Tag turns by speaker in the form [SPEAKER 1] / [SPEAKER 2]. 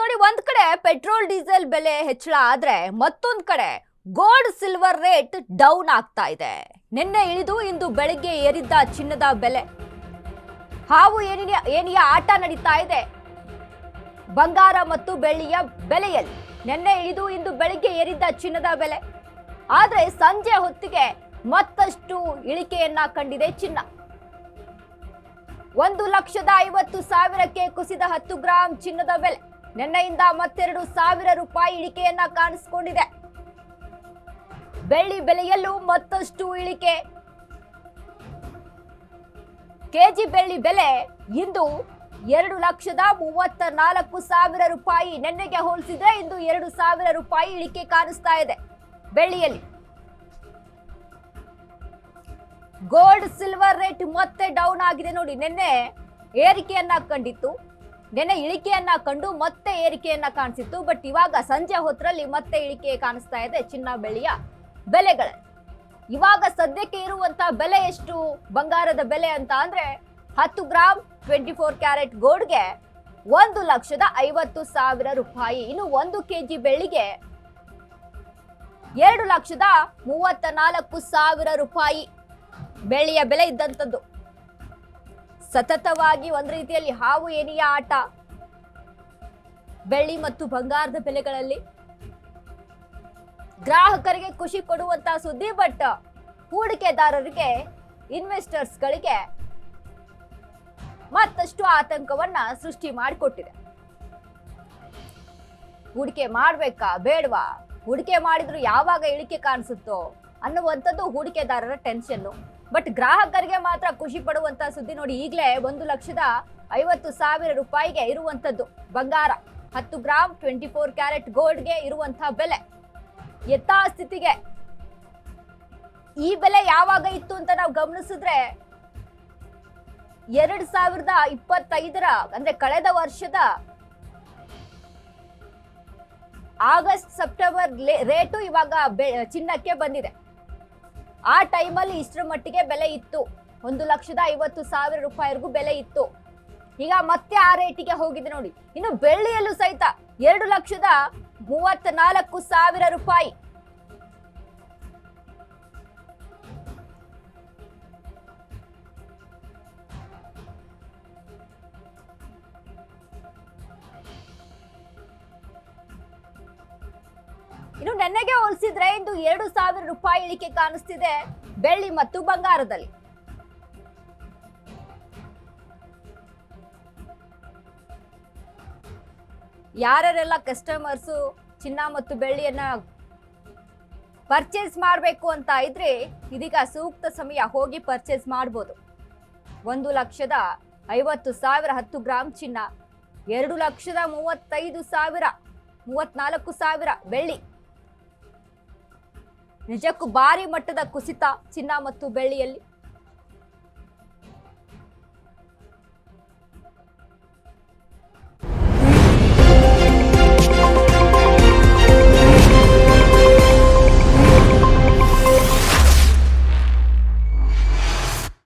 [SPEAKER 1] ನೋಡಿ, ಒಂದ್ ಕಡೆ ಪೆಟ್ರೋಲ್ ಡೀಸೆಲ್ ಬೆಲೆ ಹೆಚ್ಚಳ ಆದ್ರೆ ಮತ್ತೊಂದ್ ಕಡೆ ಗೋಲ್ಡ್ ಸಿಲ್ವರ್ ರೇಟ್ ಡೌನ್ ಆಗ್ತಾ ಇದೆ. ನಿನ್ನೆ ಇಳಿದು ಇಂದು ಬೆಳಿಗ್ಗೆ ಏರಿದ್ದ ಚಿನ್ನದ ಬೆಲೆ ಹಾವು ಏನಿಯ ಆಟ ನಡೀತಾ ಇದೆ ಬಂಗಾರ ಮತ್ತು ಬೆಳ್ಳಿಯ ಬೆಲೆಯಲ್ಲಿ. ನಿನ್ನೆ ಇಳಿದು ಇಂದು ಬೆಳಿಗ್ಗೆ ಏರಿದ್ದ ಚಿನ್ನದ ಬೆಲೆ, ಆದ್ರೆ ಸಂಜೆ ಹೊತ್ತಿಗೆ ಮತ್ತಷ್ಟು ಇಳಿಕೆಯನ್ನ ಕಂಡಿದೆ ಚಿನ್ನ. 1,50,000ಕ್ಕೆ ಕುಸಿದ 10 ಗ್ರಾಂ ಚಿನ್ನದ ಬೆಲೆ ನಿನ್ನೆಯಿಂದ ಮತ್ತೆರಡು ₹1,000 ಇಳಿಕೆಯನ್ನ ಕಾಣಿಸಿಕೊಂಡಿದೆ. ಬೆಳ್ಳಿ ಬೆಲೆಯಲ್ಲೂ ಮತ್ತಷ್ಟು ಇಳಿಕೆ. ಕೆಜಿ ಬೆಳ್ಳಿ ಬೆಲೆ ಇಂದು ₹2,34,000. ನಿನ್ನೆಗೆ ಹೋಲಿಸಿದ್ರೆ ಇಂದು ₹2,000 ಇಳಿಕೆ ಕಾಣಿಸ್ತಾ ಇದೆ ಬೆಳ್ಳಿಯಲ್ಲಿ. ಗೋಲ್ಡ್ ಸಿಲ್ವರ್ ರೇಟ್ ಮತ್ತೆ ಡೌನ್ ಆಗಿದೆ ನೋಡಿ. ನಿನ್ನೆ ಏರಿಕೆಯನ್ನ ಕಂಡಿತ್ತು, ನಿನ್ನೆ ಇಳಿಕೆಯನ್ನ ಕಂಡು ಮತ್ತೆ ಏರಿಕೆಯನ್ನ ಕಾಣಿಸಿತ್ತು. ಬಟ್ ಇವಾಗ ಸಂಜೆ ಹೊತ್ತರಲ್ಲಿ ಮತ್ತೆ ಇಳಿಕೆ ಕಾಣಿಸ್ತಾ ಇದೆ ಚಿನ್ನ ಬೆಳ್ಳಿಯ ಬೆಲೆಗಳ. ಇವಾಗ ಸದ್ಯಕ್ಕೆ ಇರುವಂತ ಬೆಲೆ ಎಷ್ಟು ಬಂಗಾರದ ಬೆಲೆ ಅಂತ ಅಂದ್ರೆ 10 ಗ್ರಾಂ 24 ಕ್ಯಾರೆಟ್ ಗೋಲ್ಡ್ಗೆ ₹1,50,000. ಇನ್ನು 1 ಕೆಜಿ ಬೆಳ್ಳಿಗೆ ₹2,34,000 ಬೆಳ್ಳಿಯ ಬೆಲೆ ಇದ್ದಂಥದ್ದು. ಸತತವಾಗಿ ಒಂದ್ ರೀತಿಯಲ್ಲಿ ಹಾವು ಏನಿಯ ಆಟ ಬೆಳ್ಳಿ ಮತ್ತು ಬಂಗಾರದ ಬೆಲೆಗಳಲ್ಲಿ. ಗ್ರಾಹಕರಿಗೆ ಖುಷಿ ಕೊಡುವಂತಹ ಸುದ್ದಿ, ಬಟ್ ಹೂಡಿಕೆದಾರರಿಗೆ, ಇನ್ವೆಸ್ಟರ್ಸ್ಗಳಿಗೆ ಮತ್ತಷ್ಟು ಆತಂಕವನ್ನ ಸೃಷ್ಟಿ ಮಾಡಿಕೊಟ್ಟಿದೆ. ಹೂಡಿಕೆ ಮಾಡ್ಬೇಕಾ ಬೇಡವಾ, ಹೂಡಿಕೆ ಮಾಡಿದ್ರು ಯಾವಾಗ ಇಳಿಕೆ ಕಾಣಿಸುತ್ತೋ ಅನ್ನುವಂಥದ್ದು ಹೂಡಿಕೆದಾರರ ಟೆನ್ಷನ್. ಬಟ್ ಗ್ರಾಹಕರಿಗೆ ಮಾತ್ರ ಖುಷಿ ಪಡುವಂತ ಸುದ್ದಿ ನೋಡಿ. ಈಗಲೇ ₹1,50,000 ಇರುವಂತದ್ದು ಬಂಗಾರ, 10 ಗ್ರಾಂ 24 ಕ್ಯಾರೆಟ್ ಗೋಲ್ಡ್ಗೆ ಇರುವಂತಹ ಬೆಲೆ ಯಥಾಸ್ಥಿತಿಗೆ. ಈ ಬೆಲೆ ಯಾವಾಗ ಇತ್ತು ಅಂತ ನಾವು ಗಮನಿಸಿದ್ರೆ 2025 ಅಂದ್ರೆ ಕಳೆದ ವರ್ಷದ ಆಗಸ್ಟ್ ಸೆಪ್ಟೆಂಬರ್ ರೇಟು ಇವಾಗ ಚಿನ್ನಕ್ಕೆ ಬಂದಿದೆ. ಆ ಟೈಮಲ್ಲಿ ಇಷ್ಟರ ಮಟ್ಟಿಗೆ ಬೆಲೆ ಇತ್ತು, ₹1,50,000 ಬೆಲೆ ಇತ್ತು. ಈಗ ಮತ್ತೆ ಆ ರೇಟಿಗೆ ಹೋಗಿದೆ ನೋಡಿ. ಇನ್ನು ಬೆಳ್ಳಿಯಲ್ಲೂ ಸಹಿತ ₹2,34,000. ಇನ್ನು ನೆನ್ನೆಗೆ ಹೋಲಿಸಿದ್ರೆ ಇಂದು ₹2,000 ಇಳಿಕೆ ಕಾಣಿಸ್ತಿದೆ ಬೆಳ್ಳಿ ಮತ್ತು ಬಂಗಾರದಲ್ಲಿ. ಯಾರೆಲ್ಲ ಕಸ್ಟಮರ್ಸು ಚಿನ್ನ ಮತ್ತು ಬೆಳ್ಳಿಯನ್ನ ಪರ್ಚೇಸ್ ಮಾಡಬೇಕು ಅಂತ ಇದ್ರೆ ಇದೀಗ ಸೂಕ್ತ ಸಮಯ, ಹೋಗಿ ಪರ್ಚೇಸ್ ಮಾಡಬಹುದು. 1,50,000 10 ಗ್ರಾಂ ಚಿನ್ನ, 2,35,000 34,000 ಬೆಳ್ಳಿ. ನಿಜಕ್ಕೂ ಭಾರಿ ಮಟ್ಟದ ಕುಸಿತ ಚಿನ್ನ ಮತ್ತು ಬೆಳ್ಳಿಯಲ್ಲಿ.